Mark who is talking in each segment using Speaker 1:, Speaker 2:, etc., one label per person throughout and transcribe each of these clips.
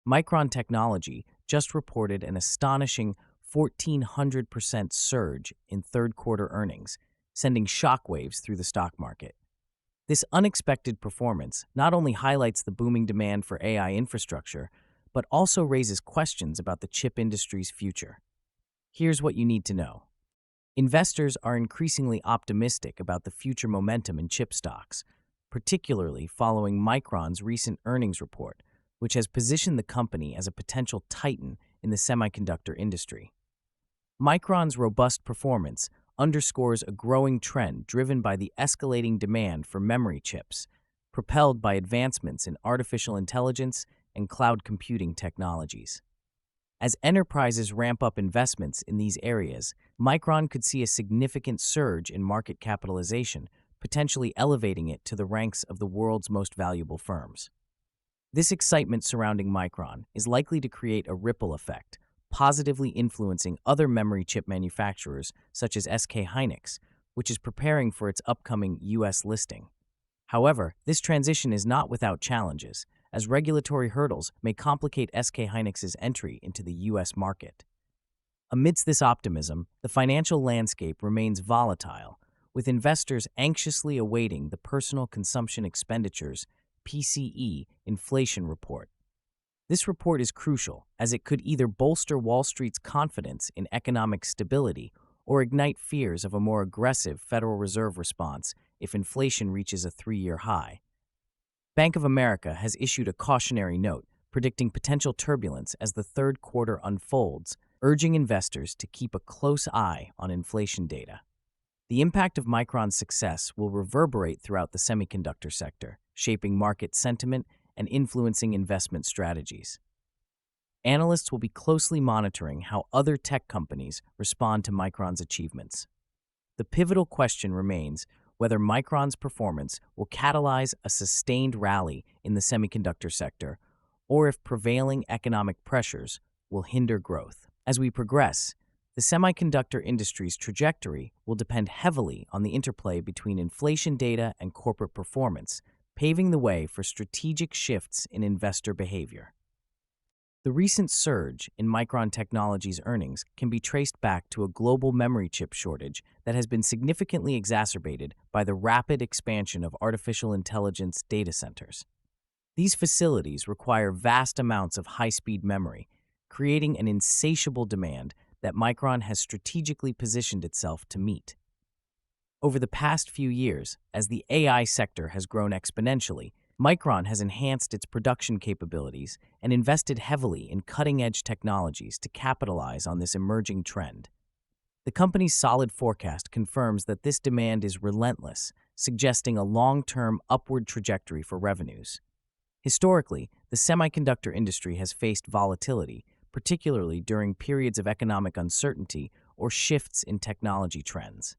Speaker 1: Micron Technology just reported an astonishing 1,400% surge in third quarter earnings, sending shockwaves through the stock market. This unexpected performance not only highlights the booming demand for AI infrastructure, but also raises questions about the chip industry's future. Here's what you need to know. Investors are increasingly optimistic about the future momentum in chip stocks, particularly following Micron's recent earnings report, which has positioned the company as a potential titan in the semiconductor industry. Micron's robust performance underscores a growing trend driven by the escalating demand for memory chips, propelled by advancements in artificial intelligence and cloud computing technologies. As enterprises ramp up investments in these areas, Micron could see a significant surge in market capitalization, potentially elevating it to the ranks of the world's most valuable firms. This excitement surrounding Micron is likely to create a ripple effect, positively influencing other memory chip manufacturers such as SK Hynix, which is preparing for its upcoming U.S. listing. However, this transition is not without challenges, as regulatory hurdles may complicate SK Hynix's entry into the U.S. market. Amidst this optimism, the financial landscape remains volatile, with investors anxiously awaiting the Personal Consumption Expenditures (PCE) inflation report. This report is crucial, as it could either bolster Wall Street's confidence in economic stability or ignite fears of a more aggressive Federal Reserve response if inflation reaches a three-year high. Bank of America has issued a cautionary note predicting potential turbulence as the third quarter unfolds, urging investors to keep a close eye on inflation data. The impact of Micron's success will reverberate throughout the semiconductor sector, shaping market sentiment and influencing investment strategies. Analysts will be closely monitoring how other tech companies respond to Micron's achievements. The pivotal question remains whether Micron's performance will catalyze a sustained rally in the semiconductor sector, or if prevailing economic pressures will hinder growth. As we progress, the semiconductor industry's trajectory will depend heavily on the interplay between inflation data and corporate performance, paving the way for strategic shifts in investor behavior. The recent surge in Micron Technology's earnings can be traced back to a global memory chip shortage that has been significantly exacerbated by the rapid expansion of artificial intelligence data centers. These facilities require vast amounts of high-speed memory, creating an insatiable demand that Micron has strategically positioned itself to meet. Over the past few years, as the AI sector has grown exponentially, Micron has enhanced its production capabilities and invested heavily in cutting-edge technologies to capitalize on this emerging trend. The company's solid forecast confirms that this demand is relentless, suggesting a long-term upward trajectory for revenues. Historically, the semiconductor industry has faced volatility, particularly during periods of economic uncertainty or shifts in technology trends.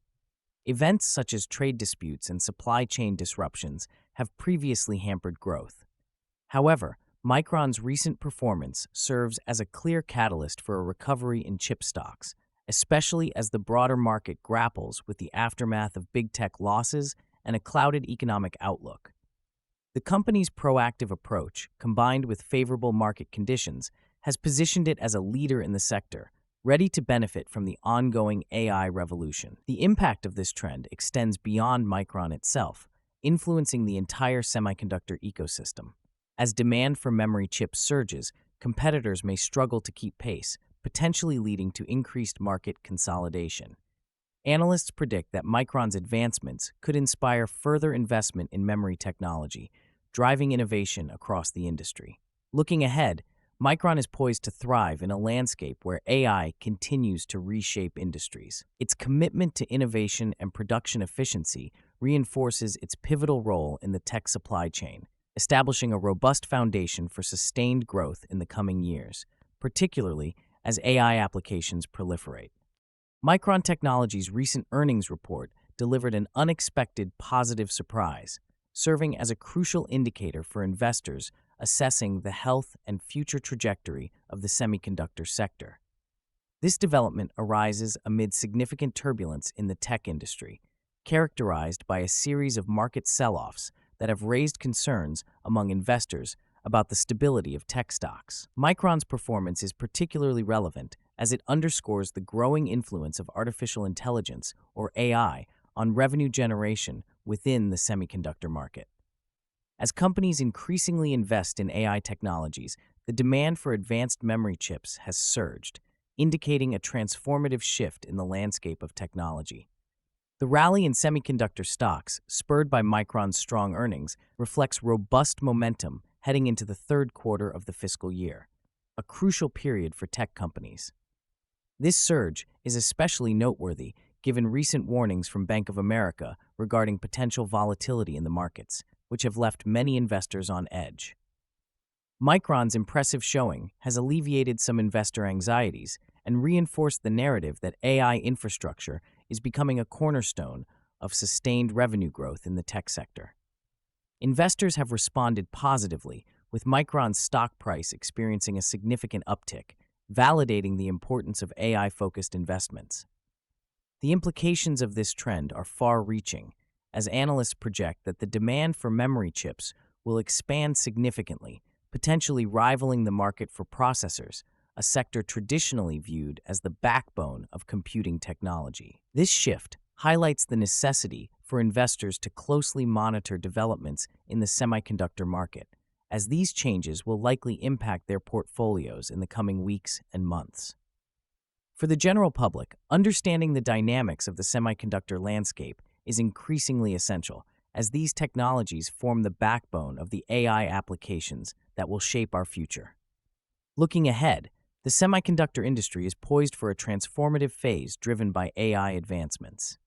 Speaker 1: Events such as trade disputes and supply chain disruptions have previously hampered growth. However, Micron's recent performance serves as a clear catalyst for a recovery in chip stocks, especially as the broader market grapples with the aftermath of big tech losses and a clouded economic outlook. The company's proactive approach, combined with favorable market conditions, has positioned it as a leader in the sector, ready to benefit from the ongoing AI revolution. The impact of this trend extends beyond Micron itself, influencing the entire semiconductor ecosystem. As demand for memory chips surges, competitors may struggle to keep pace, potentially leading to increased market consolidation. Analysts predict that Micron's advancements could inspire further investment in memory technology, driving innovation across the industry. Looking ahead, Micron is poised to thrive in a landscape where AI continues to reshape industries. Its commitment to innovation and production efficiency reinforces its pivotal role in the tech supply chain, establishing a robust foundation for sustained growth in the coming years, particularly as AI applications proliferate. Micron Technology's recent earnings report delivered an unexpected positive surprise, serving as a crucial indicator for investors assessing the health and future trajectory of the semiconductor sector. This development arises amid significant turbulence in the tech industry, characterized by a series of market sell-offs that have raised concerns among investors about the stability of tech stocks. Micron's performance is particularly relevant as it underscores the growing influence of artificial intelligence, or AI, on revenue generation within the semiconductor market. As companies increasingly invest in AI technologies, the demand for advanced memory chips has surged, indicating a transformative shift in the landscape of technology. The rally in semiconductor stocks, spurred by Micron's strong earnings, reflects robust momentum heading into the third quarter of the fiscal year, a crucial period for tech companies. This surge is especially noteworthy given recent warnings from Bank of America regarding potential volatility in the markets, which have left many investors on edge. Micron's impressive showing has alleviated some investor anxieties and reinforced the narrative that AI infrastructure is becoming a cornerstone of sustained revenue growth in the tech sector. Investors have responded positively, with Micron's stock price experiencing a significant uptick, validating the importance of AI-focused investments. The implications of this trend are far-reaching, as analysts project that the demand for memory chips will expand significantly, potentially rivaling the market for processors, a sector traditionally viewed as the backbone of computing technology. This shift highlights the necessity for investors to closely monitor developments in the semiconductor market, as these changes will likely impact their portfolios in the coming weeks and months. For the general public, understanding the dynamics of the semiconductor landscape is increasingly essential, as these technologies form the backbone of the AI applications that will shape our future. Looking ahead, the semiconductor industry is poised for a transformative phase driven by AI advancements.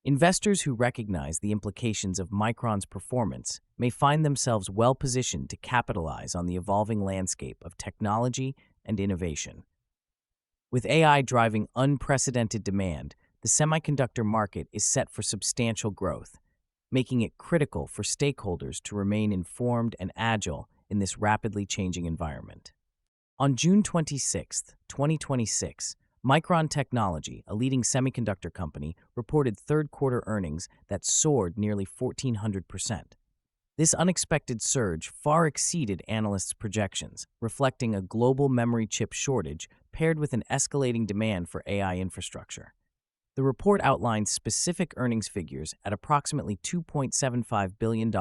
Speaker 1: Investors who recognize the implications of Micron's performance may find themselves well-positioned to capitalize on the evolving landscape of technology and innovation. With AI driving unprecedented demand, the semiconductor market is set for substantial growth, making it critical for stakeholders to remain informed and agile in this rapidly changing environment. On June 26, 2026, Micron Technology, a leading semiconductor company, reported third-quarter earnings that soared nearly 1,400%. This unexpected surge far exceeded analysts' projections, reflecting a global memory chip shortage paired with an escalating demand for AI infrastructure. The report outlines specific earnings figures at approximately $2.75 billion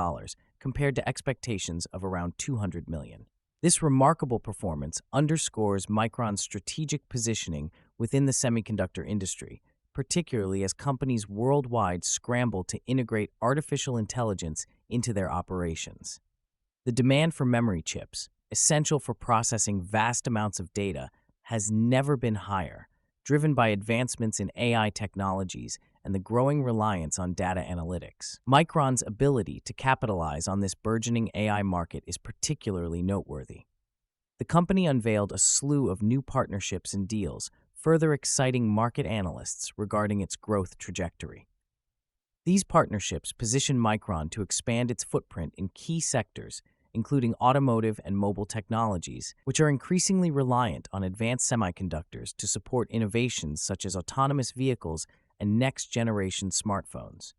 Speaker 1: compared to expectations of around $200 million. This remarkable performance underscores Micron's strategic positioning within the semiconductor industry, particularly as companies worldwide scramble to integrate artificial intelligence into their operations. The demand for memory chips, essential for processing vast amounts of data, has never been higher, driven by advancements in AI technologies and the growing reliance on data analytics. Micron's ability to capitalize on this burgeoning AI market is particularly noteworthy. The company unveiled a slew of new partnerships and deals, further exciting market analysts regarding its growth trajectory. These partnerships position Micron to expand its footprint in key sectors, including automotive and mobile technologies, which are increasingly reliant on advanced semiconductors to support innovations such as autonomous vehicles and next-generation smartphones.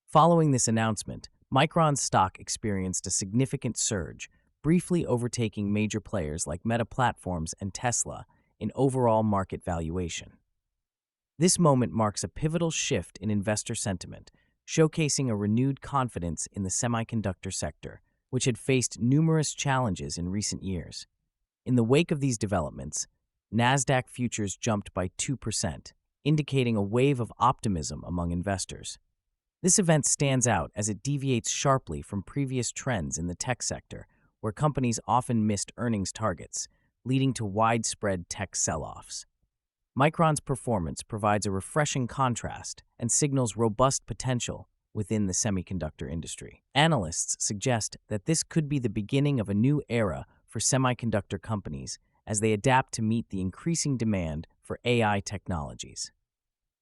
Speaker 1: Following this announcement, Micron's stock experienced a significant surge, briefly overtaking major players like Meta Platforms and Tesla in overall market valuation. This moment marks a pivotal shift in investor sentiment, showcasing a renewed confidence in the semiconductor sector, which had faced numerous challenges in recent years. In the wake of these developments, Nasdaq futures jumped by 2%, indicating a wave of optimism among investors. This event stands out as it deviates sharply from previous trends in the tech sector, where companies often missed earnings targets, leading to widespread tech sell-offs. Micron's performance provides a refreshing contrast and signals robust potential within the semiconductor industry. Analysts suggest that this could be the beginning of a new era for semiconductor companies as they adapt to meet the increasing demand for AI technologies.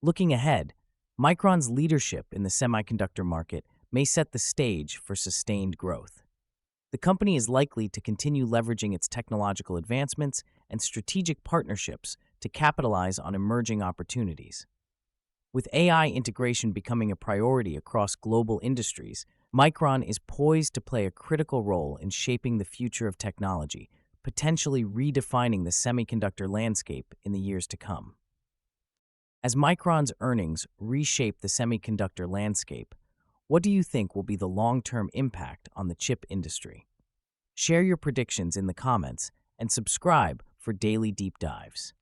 Speaker 1: Looking ahead, Micron's leadership in the semiconductor market may set the stage for sustained growth. The company is likely to continue leveraging its technological advancements and strategic partnerships to capitalize on emerging opportunities. With AI integration becoming a priority across global industries, Micron is poised to play a critical role in shaping the future of technology, potentially redefining the semiconductor landscape in the years to come. As Micron's earnings reshape the semiconductor landscape, what do you think will be the long-term impact on the chip industry? Share your predictions in the comments and subscribe for daily deep dives.